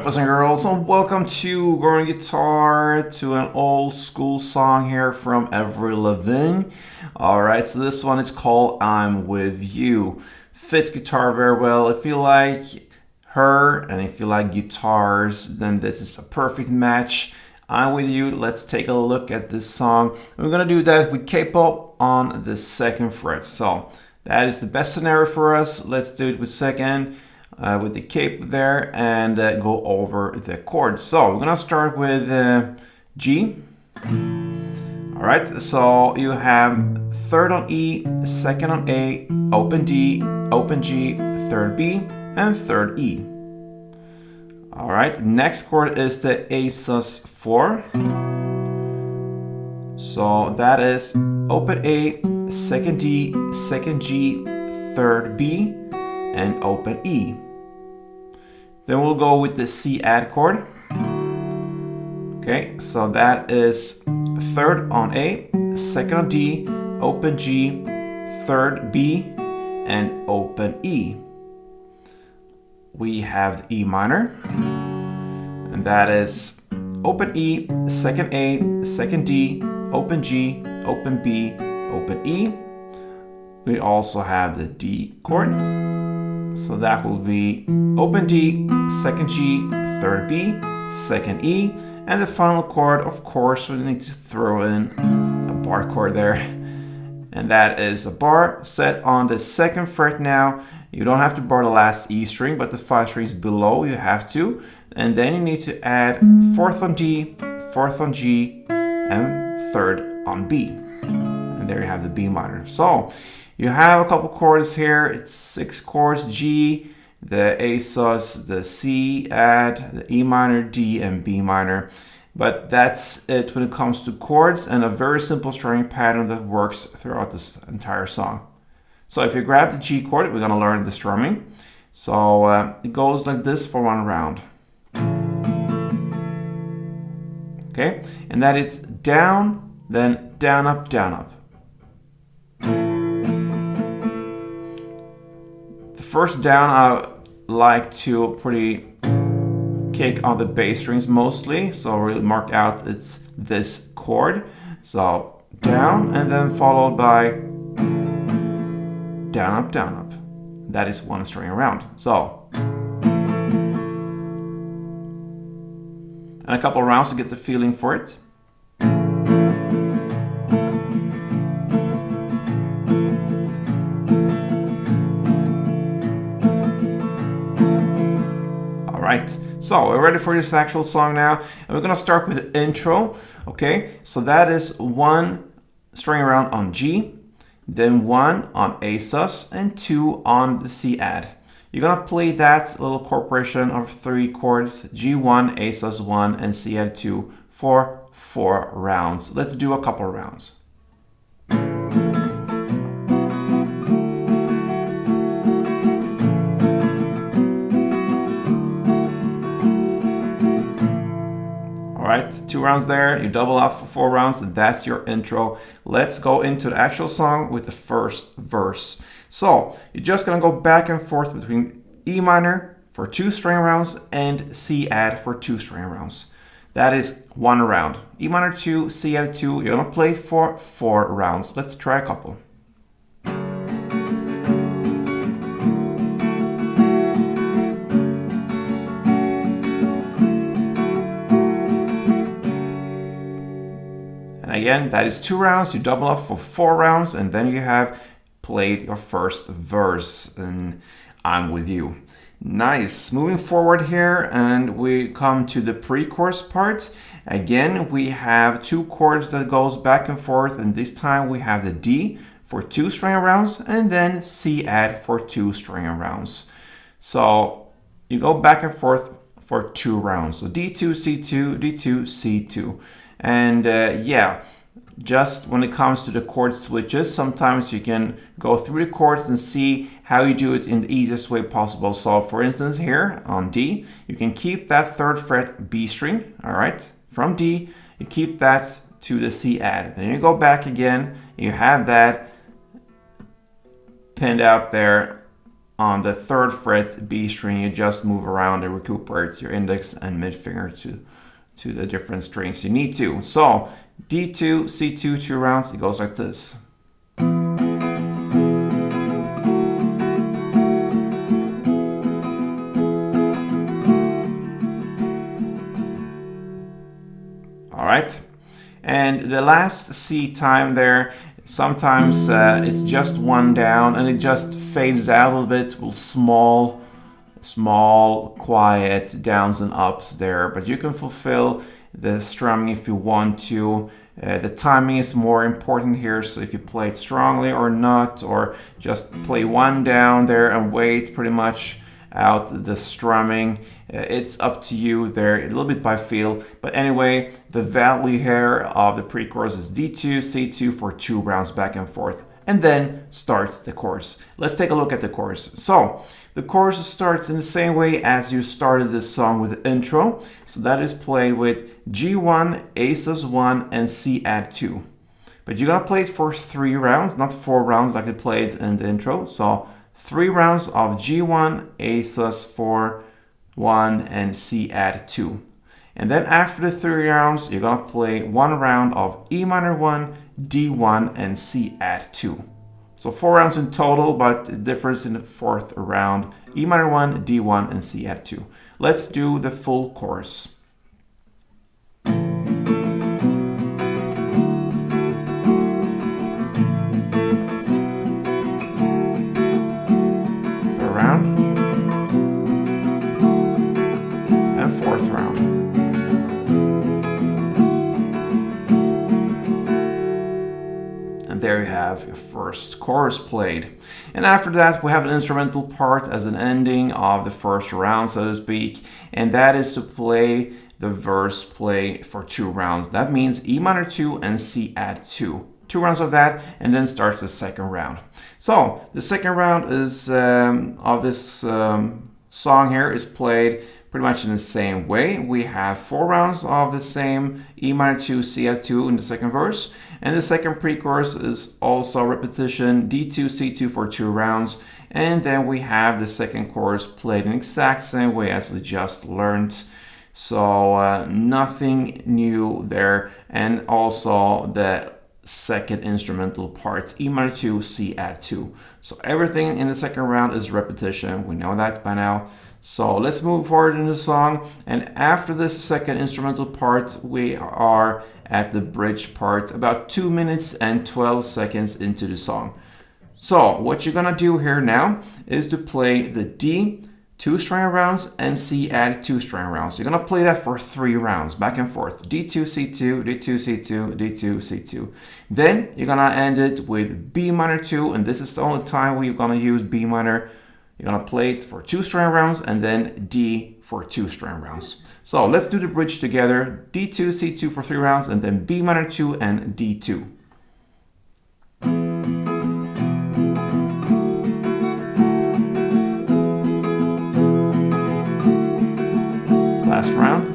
boys and girls, and welcome to Growing Guitar, to an old school song here from Avril Lavigne. Alright, so this one is called I'm With You. Fits guitar very well. If you like her and if you like guitars, then this is a perfect match. I'm With You. Let's take a look at this song. We're going to do that with capo on the second fret. So that is the best scenario for us. Let's do it with second. With the cape there and go over the chords. So we're gonna start with G. All right, so you have third on E, second on A, open D, open G, third B, and third E. All right, next chord is the A sus4. So that is open A, second D, second G, third B, and open E. Then we'll go with the C add chord. Okay, so that is third on A, second on D, open G, third B, and open E. We have the E minor, and that is open E, second A, second D, open G, open B, open E. We also have the D chord. So that will be open D, second G, third B, second E, and the final chord, of course, we need to throw in a bar chord there. And that is a bar set on the second fret now. You don't have to bar the last E string, but the 5 strings below you have to. And then you need to add fourth on D, fourth on G, and third on B. And there you have the B minor. So you have a couple chords here. It's 6 chords: G, the A sus, the C add, the E minor, D, and B minor. But that's it when it comes to chords, and a very simple strumming pattern that works throughout this entire song. So if you grab the G chord, we're gonna learn the strumming. So it goes like this for one round. Okay, and that is down, then down, up, down, up. First down, I like to pretty kick on the bass strings mostly, so really mark out it's this chord. So down, and then followed by down, up, down, up. That is one string around. So, and a couple rounds to get the feeling for it. Right, so we're ready for this actual song now, and we're gonna start with the intro. Okay, so that is one string around on G, then one on A sus, and 2 on the C add. You're gonna play that little corporation of 3 chords: G1, A sus1, and C add 2 for 4 rounds. Let's do a couple rounds. Alright, 2 rounds there, you double up for 4 rounds, and that's your intro. Let's go into the actual song with the first verse. So, you're just gonna go back and forth between E minor for 2 string rounds and C add for 2 string rounds. That is 1 round. E minor 2, C add 2, you're gonna play for 4 rounds. Let's try a couple. Again, that is 2 rounds, you double up for 4 rounds, and then you have played your first verse, and I'm With You. Nice. Moving forward here, and we come to the pre-chorus part. Again, we have 2 chords that goes back and forth, and this time we have the D for 2 string rounds, and then C add for 2 string rounds. So you go back and forth for 2 rounds. So D2, C2, D2, C2. And yeah, just when it comes to the chord switches, sometimes you can go through the chords and see how you do it in the easiest way possible. So for instance, here on D, you can keep that 3rd fret B string, all right? From D, you keep that to the C add. Then you go back again, you have that pinned out there on the 3rd fret B string, you just move around and recuperate your index and mid finger to the different strings you need to. So D2, C2, 2 rounds, it goes like this. All right, and the last C time there, sometimes it's just one down and it just fades out a little bit, small, quiet downs and ups there, but you can fulfill the strumming if you want to. The timing is more important here, so if you play it strongly or not, or just play one down there and wait pretty much out the strumming, it's up to you there, a little bit by feel. But anyway, the value here of the pre-chorus is D2, C2 for 2 rounds back and forth, and then starts the chorus. Let's take a look at the chorus. So the chorus starts in the same way as you started this song with the intro. So that is played with G1, A sus1, and C add 2. But you're gonna play it for 3 rounds, not 4 rounds like it played in the intro. So 3 rounds of G1, A sus4, 1, and C add 2. And then after the 3 rounds, you're gonna play 1 round of E minor 1, D1, and C add 2. So 4 rounds in total, but it differs in the 4th round. E minor 1, D1, and C add 2. Let's do the full chorus. There you have your first chorus played. And after that, we have an instrumental part as an ending of the first round, so to speak, and that is to play the verse play for 2 rounds. That means E minor 2 and C add 2. 2 rounds of that, and then starts the 2nd round. So the 2nd round is of this song here is played pretty much in the same way. We have 4 rounds of the same E minor 2, C add 2 in the 2nd verse. And the 2nd pre-chorus is also repetition, D2, C2 for 2 rounds. And then we have the 2nd chorus played in the exact same way as we just learned. So nothing new there. And also the 2nd instrumental part, E minor 2, C add 2. So everything in the 2nd round is repetition. We know that by now. So let's move forward in the song, and after this 2nd instrumental part, we are at the bridge part, about 2 minutes and 12 seconds into the song. So what you're gonna do here now is to play the D 2-string rounds and C add 2-string rounds. You're gonna play that for 3 rounds, back and forth. D2, C2, D2, C2, D2, C2. Then you're gonna end it with B minor 2, and this is the only time where you're gonna use B minor. You're gonna play it for 2-string rounds and then D for 2-string rounds. So let's do the bridge together. D2, C2 for 3 rounds and then B minor 2 and D2. Last round.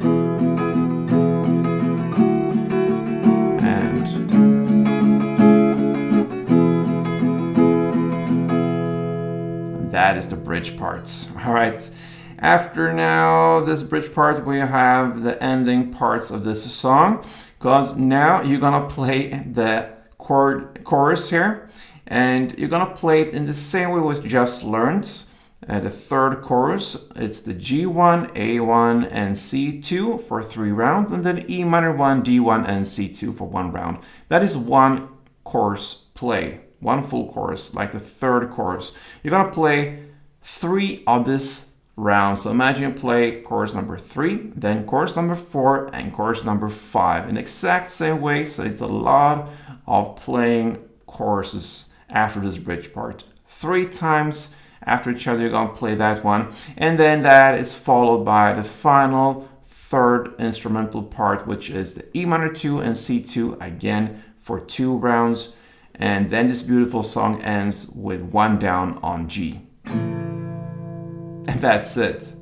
That is the bridge parts. All right. After now this bridge part, we have the ending parts of this song, because now you're gonna play the chorus here, and you're gonna play it in the same way we just learned. The 3rd chorus, it's the G1, A1, and C2 for 3 rounds, and then E minor 1, D1, and C2 for 1 round. That is 1 chorus play. 1 full chorus, like the 3rd chorus. You're gonna play 3 of this round. So imagine you play chorus number 3, then chorus number 4, and chorus number 5 in the exact same way. So it's a lot of playing choruses after this bridge part. 3 times after each other, you're gonna play that one. And then that is followed by the final 3rd instrumental part, which is the E minor 2 and C2 again for 2 rounds. And then this beautiful song ends with 1 down on G. And that's it.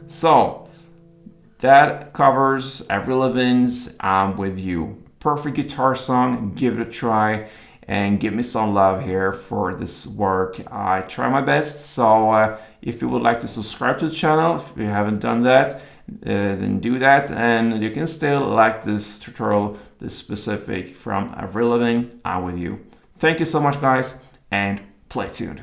So that covers Avril Lavigne's I'm With You. Perfect guitar song, give it a try. and give me some love here for this work. I try my best. So if you would like to subscribe to the channel, if you haven't done that, then do that, and you can still like this tutorial, this specific from Avril Lavigne. I'm with you. Thank you so much, guys, and play tuned.